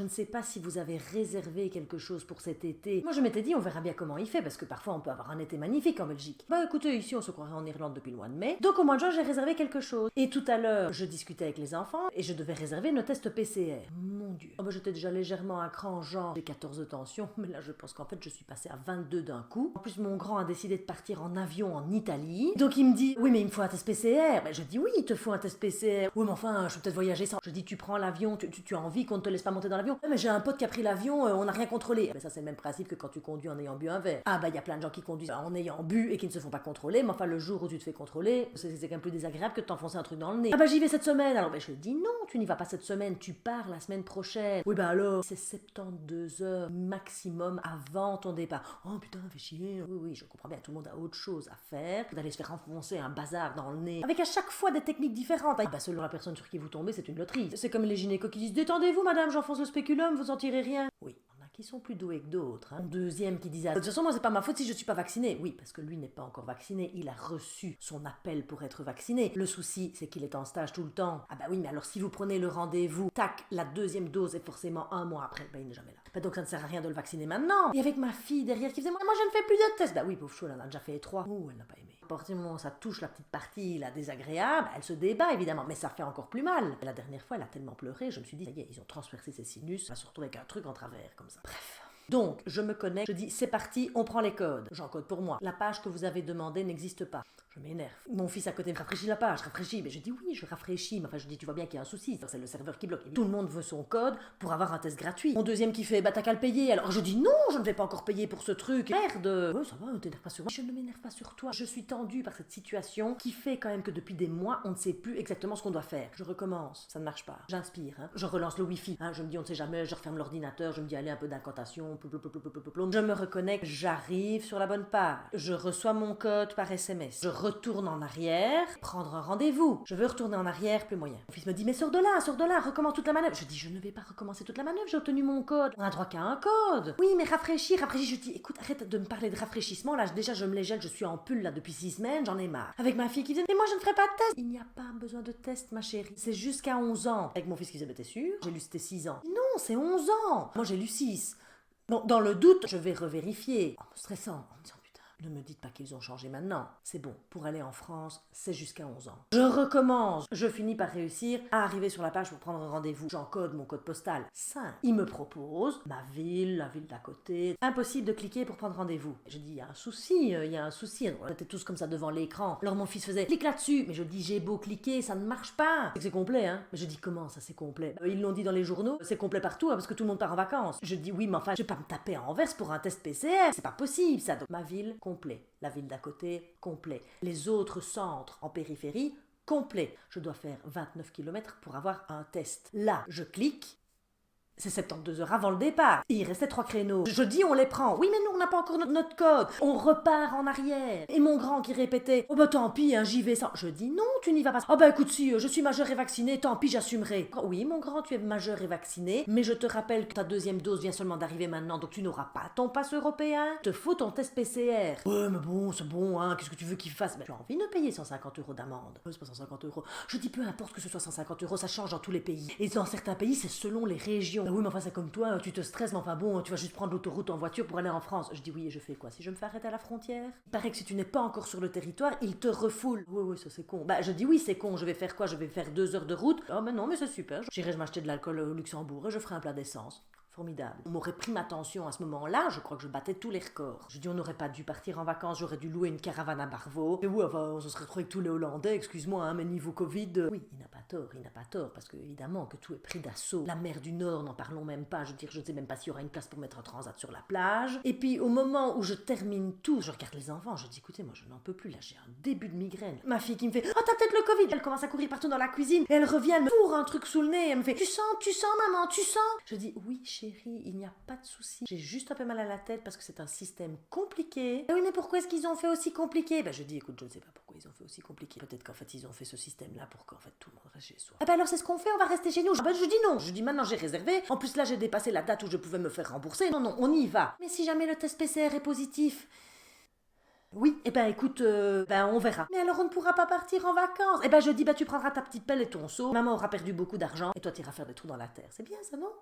Je ne sais pas si vous avez réservé quelque chose pour cet été. Moi je m'étais dit on verra bien comment il fait parce que parfois on peut avoir un été magnifique en Belgique. Bah écoutez, ici on se croirait en Irlande depuis le mois de mai. Donc au mois de juin j'ai réservé quelque chose. Et tout à l'heure je discutais avec les enfants et je devais réserver nos tests PCR. Mon Dieu. Oh bah, j'étais déjà légèrement à cran, genre j'ai 14 de tension, mais là je pense qu'en fait je suis passée à 22 d'un coup. En plus mon grand a décidé de partir en avion en Italie. Donc il me dit oui mais il me faut un test PCR. Bah, je dis oui il te faut un test PCR. Oui mais enfin je peux peut-être voyager sans. Je dis tu prends l'avion, tu as envie qu'on ne te laisse pas monter dans l'avion. Ouais, mais j'ai un pote qui a pris l'avion, on n'a rien contrôlé. Mais ça c'est le même principe que quand tu conduis en ayant bu un verre. Ah bah il y a plein de gens qui conduisent en ayant bu et qui ne se font pas contrôler, mais enfin le jour où tu te fais contrôler, c'est quand même plus désagréable que de t'enfoncer un truc dans le nez. Ah bah j'y vais cette semaine. Alors bah, je lui dis non, tu n'y vas pas cette semaine, tu pars la semaine prochaine. Oui bah alors, c'est 72 heures maximum avant ton départ. Oh putain, fais chier. Oui, je comprends bien, tout le monde a autre chose à faire que d'aller se faire enfoncer un bazar dans le nez. Avec à chaque fois des techniques différentes. Ah bah selon la personne sur qui vous tombez, c'est une loterie. C'est comme les gynécos qui disent détendez-vous madame, j'enfonce le spéculum, vous en tirez rien. Oui, il y en a qui sont plus doués que d'autres. Mon deuxième qui disait de toute façon moi c'est pas ma faute si je suis pas vacciné. Oui, parce que lui n'est pas encore vacciné, il a reçu son appel pour être vacciné. Le souci c'est qu'il est en stage tout le temps. Ah bah oui mais alors si vous prenez le rendez-vous, tac, la deuxième dose est forcément un mois après, bah il n'est jamais là. Bah donc ça ne sert à rien de le vacciner maintenant. Et avec ma fille derrière qui faisait moi je ne fais plus de tests. Bah oui pauvre chou, elle en a déjà fait 3. Oh elle n'a pas aimé. À partir du moment où ça touche la petite partie là désagréable, elle se débat évidemment, mais ça fait encore plus mal. Et la dernière fois elle a tellement pleuré, je me suis dit ça y est, ils ont transpercé ses sinus, elle va se retrouver avec un truc en travers comme ça. Bref. Donc, je me connecte, je dis c'est parti, on prend les codes. J'encode pour moi. La page que vous avez demandée n'existe pas. Je m'énerve. Mon fils à côté me rafraîchit la page, rafraîchit. Mais je dis oui, je rafraîchis. Mais enfin, je dis tu vois bien qu'il y a un souci. C'est le serveur qui bloque. Tout le monde veut son code pour avoir un test gratuit. Mon deuxième qui fait bah t'as qu'à le payer. Alors je dis non, je ne vais pas encore payer pour ce truc. Merde. Ouais, ça va, t'énerve pas sur moi. Je ne m'énerve pas sur toi. Je suis tendue par cette situation qui fait quand même que depuis des mois, on ne sait plus exactement ce qu'on doit faire. Je recommence. Ça ne marche pas. J'inspire. Je relance le wifi. Je me dis on ne sait jamais. Je referme l'ordinateur. Je me dis allez un peu d'incantation. Je me reconnecte, j'arrive sur la bonne page. Je reçois mon code par SMS. Je retourne en arrière, prendre un rendez-vous. Je veux retourner en arrière, plus moyen. Mon fils me dit mais sors de là, recommence toute la manœuvre. Je dis je ne vais pas recommencer toute la manœuvre, j'ai obtenu mon code. On a droit qu'à un code. Oui mais rafraîchis. Je dis écoute arrête de me parler de rafraîchissement là, déjà je me les gèle, je suis en pull là depuis 6 semaines, j'en ai marre. Avec ma fille qui disait mais moi je ne ferai pas de test. Il n'y a pas besoin de test ma chérie, c'est jusqu'à 11 ans. Avec mon fils qui disait mais t'es sûr? J'ai lu c'était 6 ans. Non c'est 11 ans. Moi j'ai lu 6. Bon, dans le doute, je vais revérifier. En me stressant, en me disant putain, ne me dites pas qu'ils ont changé maintenant. C'est bon, pour aller en France, c'est jusqu'à 11 ans. Je recommence. Je finis par réussir à arriver sur la page pour prendre un rendez-vous. J'encode mon code postal 5. Il me propose ma ville, la ville d'à côté. Impossible de cliquer pour prendre rendez-vous. Je dis, il y a un souci. On était tous comme ça devant l'écran. Alors mon fils faisait, clique là-dessus. Mais je dis, j'ai beau cliquer, ça ne marche pas. C'est complet, hein. Mais je dis, comment ça c'est complet? Ils l'ont dit dans les journaux, c'est complet partout, parce que tout le monde part en vacances. Je dis, oui, mais enfin, je vais pas me taper à Anvers pour un test PCR. C'est pas possible, ça. Donc ma ville, complet. La ville d'à côté, complet. Les autres centres en périphérie, complet. Je dois faire 29 km pour avoir un test. Là, je clique. C'est 72 heures avant le départ. Il restait 3 créneaux. Je dis on les prend. Oui mais nous on n'a pas encore notre code. On repart en arrière. Et mon grand qui répétait oh bah tant pis j'y vais sans. Je dis non tu n'y vas pas. Oh bah écoute si je suis majeur et vacciné, tant pis j'assumerai. Oui mon grand tu es majeur et vacciné, mais je te rappelle que ta deuxième dose vient seulement d'arriver maintenant donc tu n'auras pas ton passe européen. Te faut ton test PCR. Ouais mais bon c'est bon qu'est-ce que tu veux qu'il fasse? Tu as envie de payer 150 € d'amende. C'est pas 150 €. Je dis peu importe que ce soit 150 €, ça change dans tous les pays. Et dans certains pays c'est selon les régions. Oui, mais enfin, c'est comme toi, tu te stresses, mais enfin bon, tu vas juste prendre l'autoroute en voiture pour aller en France. Je dis oui, et je fais quoi? Si je me fais arrêter à la frontière? Il paraît que si tu n'es pas encore sur le territoire, il te refoule. Oui, ça c'est con. Bah, je dis oui, c'est con, je vais faire quoi? Je vais faire 2 heures de route? Oh, mais non, mais c'est super. J'irai m'acheter de l'alcool au Luxembourg et je ferai un plat d'essence. Formidable. On m'aurait pris ma tension à ce moment-là, je crois que je battais tous les records. Je dis on n'aurait pas dû partir en vacances, j'aurais dû louer une caravane à Barvaux. Et oui, enfin, on se serait retrouvé avec tous les Hollandais, excuse-moi, mais niveau Covid... Oui, il n'a pas tort, parce que évidemment que tout est pris d'assaut. La mer du Nord, n'en parlons même pas, je veux dire, je ne sais même pas s'il y aura une place pour mettre un transat sur la plage. Et puis au moment où je termine tout, je regarde les enfants, je dis écoutez, moi je n'en peux plus, là j'ai un début de migraine. Ma fille qui me fait oh t'as peut-être le Covid. Elle commence à courir partout dans la cuisine, et elle revient, elle me fourre un truc sous le nez, elle me fait tu sens maman, tu sens? Je dis oui chérie, il n'y a pas de souci. J'ai juste un peu mal à la tête parce que c'est un système compliqué. Et oui, mais pourquoi est-ce qu'ils ont fait aussi compliqué? Je dis, écoute, je ne sais pas pourquoi ils ont fait aussi compliqué. Peut-être qu'en fait, ils ont fait ce système-là pour qu'en fait tout le monde reste chez soi. Alors c'est ce qu'on fait, on va rester chez nous. Je dis non. Je dis maintenant j'ai réservé. En plus là, j'ai dépassé la date où je pouvais me faire rembourser. Non, on y va. Mais si jamais le test PCR est positif? Oui, écoute, on verra. Mais alors on ne pourra pas partir en vacances. Je dis, tu prendras ta petite pelle et ton seau. Maman aura perdu beaucoup d'argent et toi t'iras faire des trous dans la terre. C'est bien ça, non?